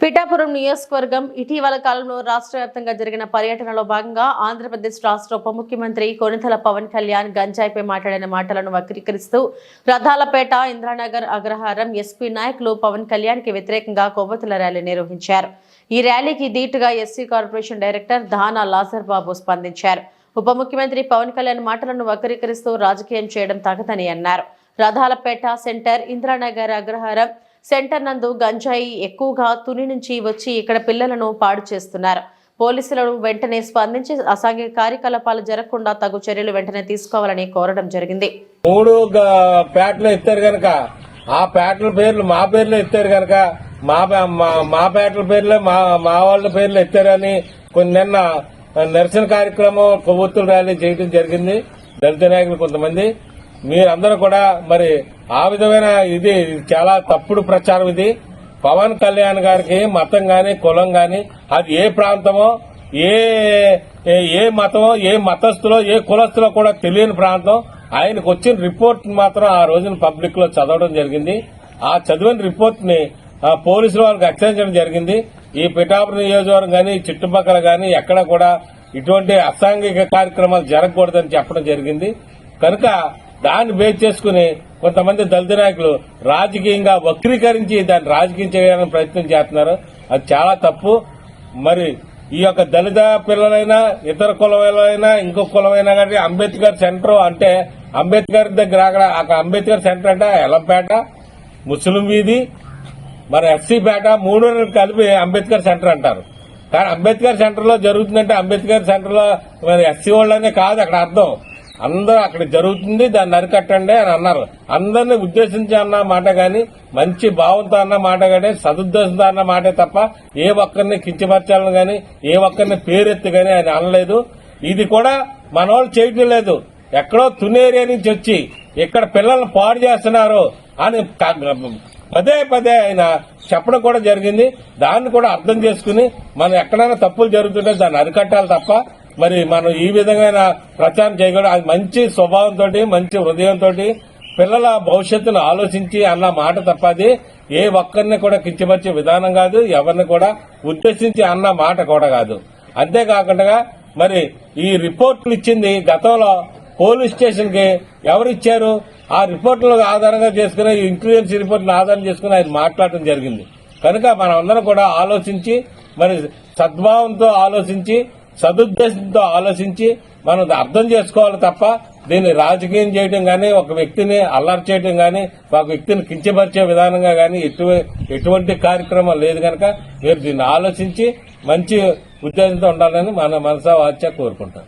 పిఠాపురం నియోజకవర్గం ఇటీవల కాలంలో రాష్ట్ర వ్యాప్తంగా జరిగిన పర్యటనలో భాగంగా ఆంధ్రప్రదేశ్ రాష్ట్ర ఉప ముఖ్యమంత్రి కొనితెల పవన్ కళ్యాణ్ గంజాయిపై మాట్లాడిన మాటలను వక్రీకరిస్తూ రథాలపేట ఇంద్రానగర్ అగ్రహారం ఎస్పీ నాయకులు పవన్ కళ్యాణ్ కి వ్యతిరేకంగా కొవ్వొత్తుల ర్యాలీ నిర్వహించారు. ఈ ర్యాలీకి ధీటుగా ఎస్సీ కార్పొరేషన్ డైరెక్టర్ దానా లాజర్ బాబు స్పందించారు. ఉప ముఖ్యమంత్రి పవన్ కళ్యాణ్ మాటలను వక్రీకరిస్తూ రాజకీయం చేయడం తగదని అన్నారు. రథాలపేట సెంటర్, ఇంద్రానగర్ అగ్రహారం సెంటర్ నందు గంజాయి ఎక్కువగా తుని నుంచి వచ్చి ఇక్కడ పిల్లలను పాడు చేస్తున్నారు. పోలీసులను వెంటనే స్పందించి అసాంఘిక కార్యకలాపాలు జరగకుండా తగు చర్యలు వెంటనే తీసుకోవాలని కోరడం జరిగింది. 3 పేటలు ఎత్తారు గనక ఆ పేటల పేర్లు మా పేర్లు ఎత్తారు గనక మా పేటల పేర్లు మా వాళ్ళ పేర్లు ఎత్తారని నిన్న నిరసన కార్యక్రమం కొవ్వొత్తుల ర్యాలీ చేయడం జరిగింది. దళిత నాయకులు కొంతమంది మీరందరూ కూడా మరి ఆ విధమైన ఇది చాలా తప్పుడు ప్రచారం. ఇది పవన్ కళ్యాణ్ గారికి మతం గాని కులం గాని అది ఏ ప్రాంతమో ఏ మతమో ఏ మతస్థులో ఏ కులస్థులో కూడా తెలియని ప్రాంతం. ఆయనకు వచ్చిన రిపోర్ట్ మాత్రం ఆ రోజున పబ్లిక్ లో చదవడం జరిగింది. ఆ చదివిన రిపోర్ట్ ని పోలీసులు వాళ్ళకి హెచ్చరించడం జరిగింది. ఈ పిఠాపురం నియోజకవర్గం గాని చుట్టుపక్కల గాని ఎక్కడ కూడా ఇటువంటి అసాంఘిక కార్యక్రమాలు జరగకూడదని చెప్పడం జరిగింది. కనుక దాన్ని బేస్ చేసుకుని కొంతమంది దళిత నాయకులు రాజకీయంగా వక్రీకరించి దాన్ని రాజకీయం చేయడానికి ప్రయత్నం చేస్తున్నారు. అది చాలా తప్పు. మరి ఈ యొక్క దళిత పిల్లలైనా ఇతర కులమైనా ఇంకో కులమైనా కానీ అంబేద్కర్ సెంటర్ అంటే అంబేద్కర్ దగ్గర అక్కడ అంబేద్కర్ సెంటర్ అంటే ఎలంపేట, ముస్లిం వీధి, మరి ఎస్సీ పేట 3 కలిపి అంబేద్కర్ సెంటర్ అంటారు. కానీ అంబేద్కర్ సెంటర్ లో జరుగుతుందంటే అంబేద్కర్ సెంటర్ లో మరి ఎస్సీ వాళ్ళనే కాదు అక్కడ అర్థం. అందరూ అక్కడ జరుగుతుంది, దాన్ని అరికట్టండి అని అన్నారు. అందరినీ ఉద్దేశించి అన్న మాట గాని మంచి భావంతో అన్న మాట గాని సదుద్దేశంతో అన్న మాటే తప్ప ఏ ఒక్కరిని కించపరచాలని గాని ఏ ఒక్కరిని పేరెత్తి గాని ఆయన అనలేదు. ఇది కూడా మన వాళ్ళు చేయటం లేదు. ఎక్కడో తుని ఏరియా నుంచి వచ్చి ఇక్కడ పిల్లల్ని పాడు చేస్తున్నారు అని పదే ఆయన చెప్పడం కూడా జరిగింది. దాన్ని కూడా అర్థం చేసుకుని మనం ఎక్కడైనా తప్పులు జరుగుతుంటే దాన్ని అరికట్టాలి తప్ప మరి మనం ఈ విధంగా ప్రచారం చేయకూడదు. అది మంచి స్వభావంతో మంచి హృదయంతో పిల్లల భవిష్యత్తును ఆలోచించి అన్న మాట తప్ప అది ఏ ఒక్కరిని కూడా కించపరిచే విధానం కాదు, ఎవరిని కూడా ఉద్దేశించి అన్న మాట కూడా కాదు. అంతేకాకుండా మరి ఈ రిపోర్టులు ఇచ్చింది గతంలో పోలీస్ స్టేషన్ కి ఎవరు ఇచ్చారు? ఆ రిపోర్టులను ఆధారంగా చేసుకుని ఇంటెలిజెన్స్ రిపోర్టులను ఆధారం చేసుకుని ఆయన మాట్లాడటం జరిగింది. కనుక మనం అందరం కూడా ఆలోచించి మరి సద్భావంతో ఆలోచించి సదుద్దేశంతో ఆలోచించి మనం అర్థం చేసుకోవాలి తప్ప దీన్ని రాజకీయం చేయడం గాని ఒక వ్యక్తిని అల్లరి చేయడం గాని ఒక వ్యక్తిని కించపరిచే విధానంగా గాని ఎటువంటి కార్యక్రమం లేదు కనుక మీరు దీన్ని ఆలోచించి మంచి ఉద్దేశంతో ఉండాలని మన మనసా వాచ్య కోరుకుంటాం.